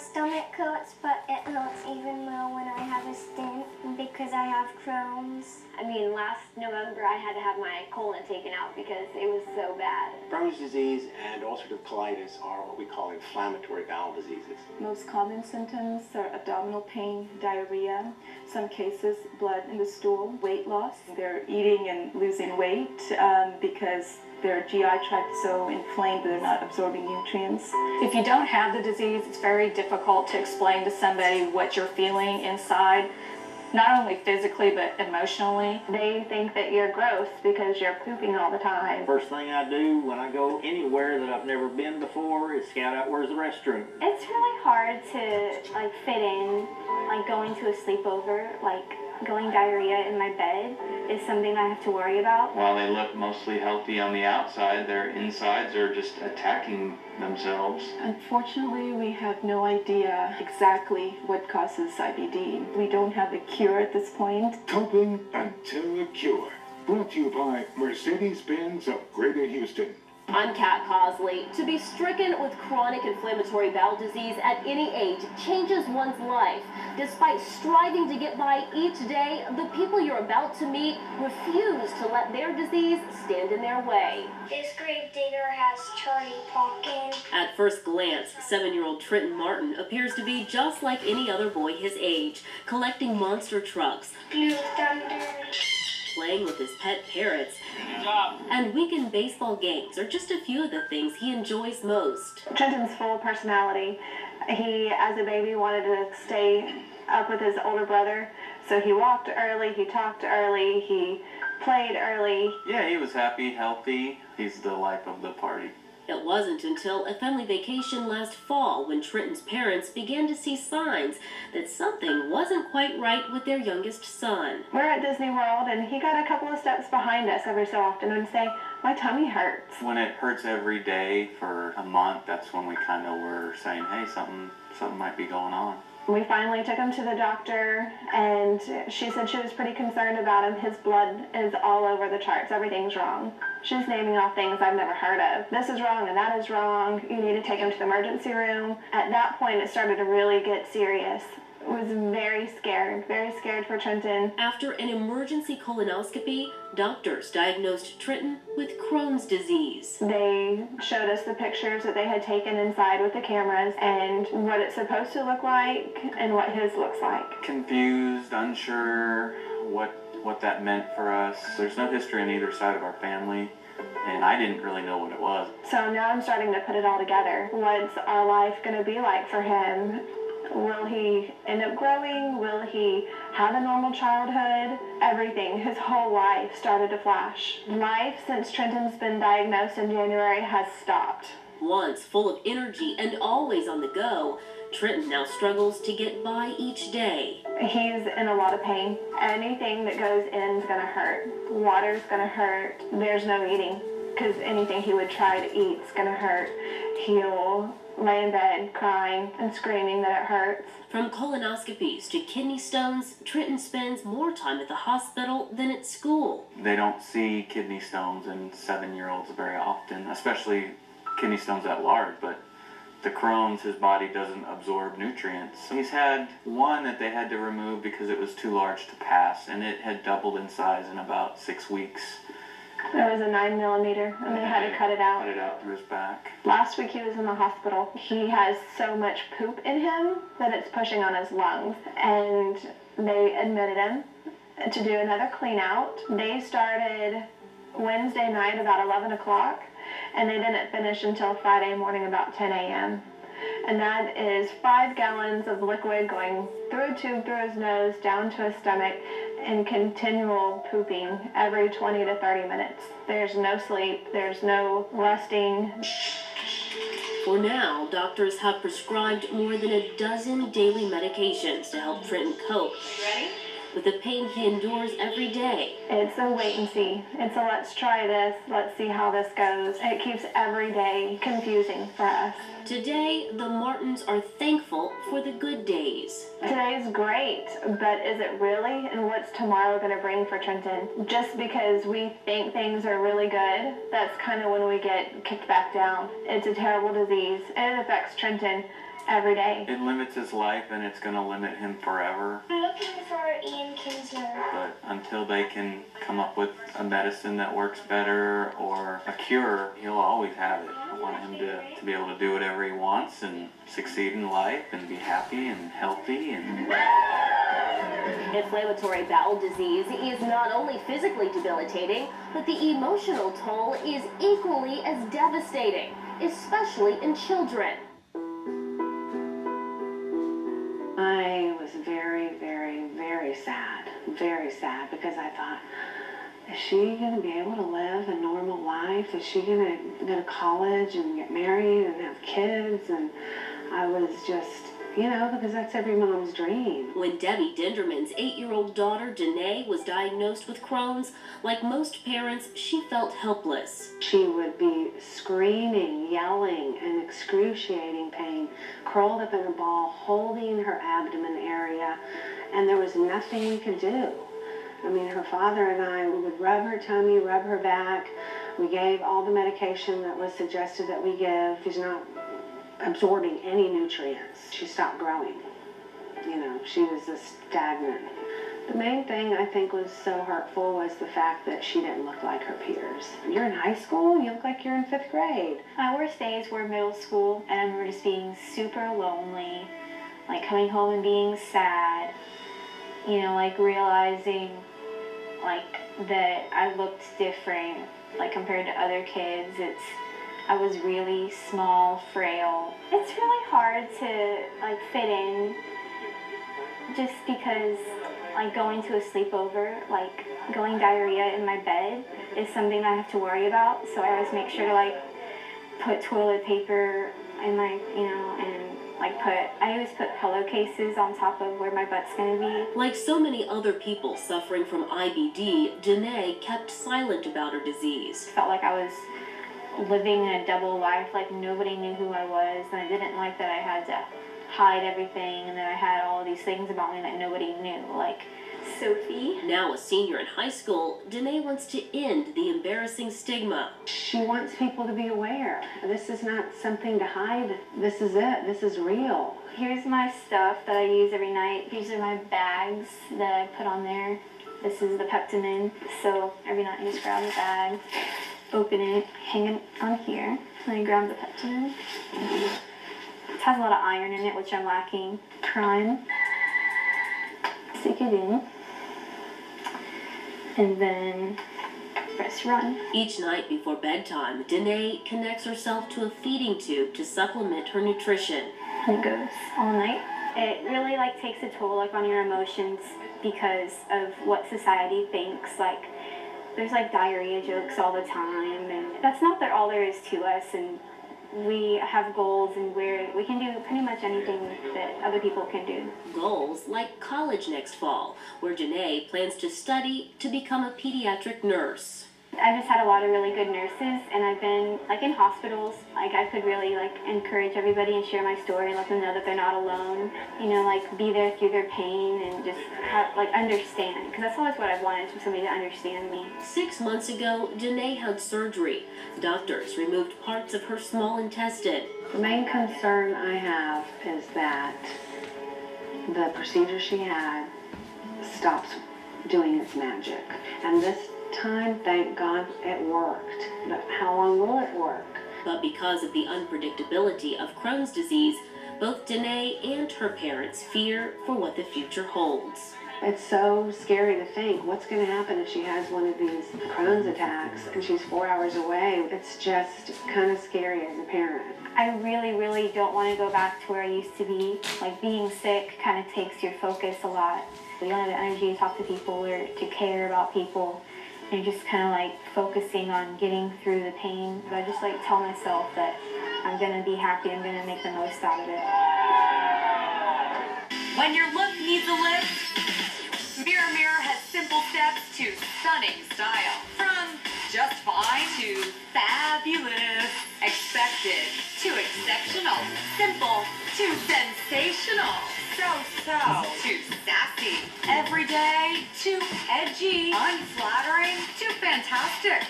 stomach hurts, but it hurts even more when I have a stent because I have Crohn's. I mean, last November I had to have my colon taken out because it was so bad. Crohn's disease and ulcerative colitis are what we call inflammatory bowel diseases. Most common symptoms are abdominal pain, diarrhea, some cases blood in the stool, weight loss. They're eating and losing weight because their GI tract is so inflamed that they're not absorbing nutrients. If you don't have the disease, it's very difficult to explain to somebody what you're feeling inside, not only physically but emotionally. They think that you're gross because you're pooping all the time. First thing I do when I go anywhere that I've never been before is scout out where's the restroom. It's really hard to fit in, going to a sleepover, going diarrhea in my bed is something I have to worry about. While they look mostly healthy on the outside, their insides are just attacking themselves. Unfortunately, we have no idea exactly what causes IBD. We don't have a cure at this point. Coping until a cure. Brought to you by Mercedes-Benz of Greater Houston. I'm Kat Cosley. To be stricken with chronic inflammatory bowel disease at any age changes one's life. Despite striving to get by each day, the people you're about to meet refuse to let their disease stand in their way. This gravedigger has Charlie Parkin. At first glance, 7-year-old Trenton Martin appears to be just like any other boy his age, collecting monster trucks, Blue Thunder, playing with his pet parrots, and weekend baseball games are just a few of the things he enjoys most. Trenton's full of personality. He, as a baby, wanted to stay up with his older brother, so he walked early, he talked early, he played early. Yeah, he was happy, healthy. He's the life of the party. It wasn't until a family vacation last fall when Trenton's parents began to see signs that something wasn't quite right with their youngest son. We're at Disney World, and he got a couple of steps behind us every so often and say, "My tummy hurts." When it hurts every day for a month, that's when we kind of were saying, hey, something might be going on. We finally took him to the doctor, and she said she was pretty concerned about him. His blood is all over the charts. Everything's wrong. She's naming off things I've never heard of. This is wrong and that is wrong. You need to take him to the emergency room. At that point, it started to really get serious. I was very scared for Trenton. After an emergency colonoscopy, doctors diagnosed Trenton with Crohn's disease. They showed us the pictures that they had taken inside with the cameras and what it's supposed to look like and what his looks like. Confused, unsure what that meant for us. There's no history on either side of our family, and I didn't really know what it was. So now I'm starting to put it all together. What's our life going to be like for him? Will he end up growing? Will he have a normal childhood? Everything, his whole life started to flash. Life since Trenton's been diagnosed in January has stopped. Once full of energy and always on the go, Trenton now struggles to get by each day. He's in a lot of pain. Anything that goes in is going to hurt. Water's going to hurt. There's no eating because anything he would try to eat is going to hurt. He'll lay in bed crying and screaming that it hurts. From colonoscopies to kidney stones, Trenton spends more time at the hospital than at school. They don't see kidney stones in 7-year-olds very often, especially kidney stones that large, but the Crohn's, his body doesn't absorb nutrients. He's had one that they had to remove because it was too large to pass, and it had doubled in size in about 6 weeks. There was a 9 millimeter, and they had to cut it out. Cut it out through his back. Last week he was in the hospital. He has so much poop in him that it's pushing on his lungs, and they admitted him to do another clean out. They started Wednesday night about 11 o'clock, and they didn't finish until Friday morning about 10 a.m. And that is 5 gallons of liquid going through a tube through his nose, down to his stomach, and continual pooping every 20 to 30 minutes. There's no sleep, there's no resting. For now, doctors have prescribed more than a dozen daily medications to help Trenton cope. Ready? With the pain he endures every day. It's a wait and see. It's a let's try this, let's see how this goes. It keeps every day confusing for us. Today, the Martins are thankful for the good days. Today's great, but is it really? And what's tomorrow going to bring for Trenton? Just because we think things are really good, that's kind of when we get kicked back down. It's a terrible disease, and it affects Trenton every day. It limits his life and it's going to limit him forever. I'm looking for Ian Kinsler. But until they can come up with a medicine that works better or a cure, he'll always have it. I want him to be able to do whatever he wants and succeed in life and be happy and healthy. And Inflammatory bowel disease is not only physically debilitating, but the emotional toll is equally as devastating, especially in children. I was very, very, very sad because I thought, is she going to be able to live a normal life? Is she going to go to college and get married and have kids? And I was just, because that's every mom's dream. When Debbie Denderman's 8-year-old daughter, Danae, was diagnosed with Crohn's, like most parents, she felt helpless. She would be screaming, yelling, in excruciating pain, curled up in a ball, holding her abdomen area, and there was nothing we could do. I mean, her father and I would rub her tummy, rub her back. We gave all the medication that was suggested that we give. She's not absorbing any nutrients. She stopped growing. She was just stagnant. The main thing I think was so hurtful was the fact that she didn't look like her peers. You're in high school, you look like you're in 5th grade. My worst days were middle school, and I remember just being super lonely, like coming home and being sad, like realizing that I looked different, compared to other kids. I was really small, frail. It's really hard to fit in, just because going to a sleepover, going diarrhea in my bed is something I have to worry about. So I always make sure to put toilet paper in my, and I always put pillowcases on top of where my butt's gonna be. Like so many other people suffering from IBD, Danae kept silent about her disease. Felt like I was living a double life, nobody knew who I was, and I didn't like that I had to hide everything, and that I had all these things about me that nobody knew, like Sophie. Now a senior in high school, Danae wants to end the embarrassing stigma. She wants people to be aware. This is not something to hide. This is it. This is real. Here's my stuff that I use every night. These are my bags that I put on there. This is the Peptamin. So every night I just grab the bag, open it, hang it on here, and I grab the Peptamin. It has a lot of iron in it, which I'm lacking. Prime. Stick it in. And then press run. Each night before bedtime, Danae connects herself to a feeding tube to supplement her nutrition. And it goes all night. It really takes a toll on your emotions because of what society thinks. There's diarrhea jokes all the time, and that's not all there is to us. And we have goals, and we can do pretty much anything that other people can do. Goals like college next fall, where Danae plans to study to become a pediatric nurse. I've just had a lot of really good nurses, and I've been in hospitals. I could really encourage everybody and share my story and let them know that they're not alone. Be there through their pain and just have, understand, because that's always what I've wanted, for somebody to understand me. 6 months ago, Danae had surgery. Doctors removed parts of her small intestine. The main concern I have is that the procedure she had stops doing its magic. And this time, thank God, it worked. But how long will it work? But because of the unpredictability of Crohn's disease, both Danae and her parents fear for what the future holds. It's so scary to think what's going to happen if she has one of these Crohn's attacks and she's 4 hours away. It's just kind of scary as a parent. I really, really don't want to go back to where I used to be. Being sick kind of takes your focus a lot. You don't have the energy to talk to people or to care about people. And you're just kind of focusing on getting through the pain. But I just tell myself that I'm going to be happy, I'm going to make the most out of it. When your look needs a lift, Mirror has simple steps to stunning style. From just fine to fabulous, expected to exceptional, simple to sensational, so to sassy, everyday to edgy, unflattering to fantastic.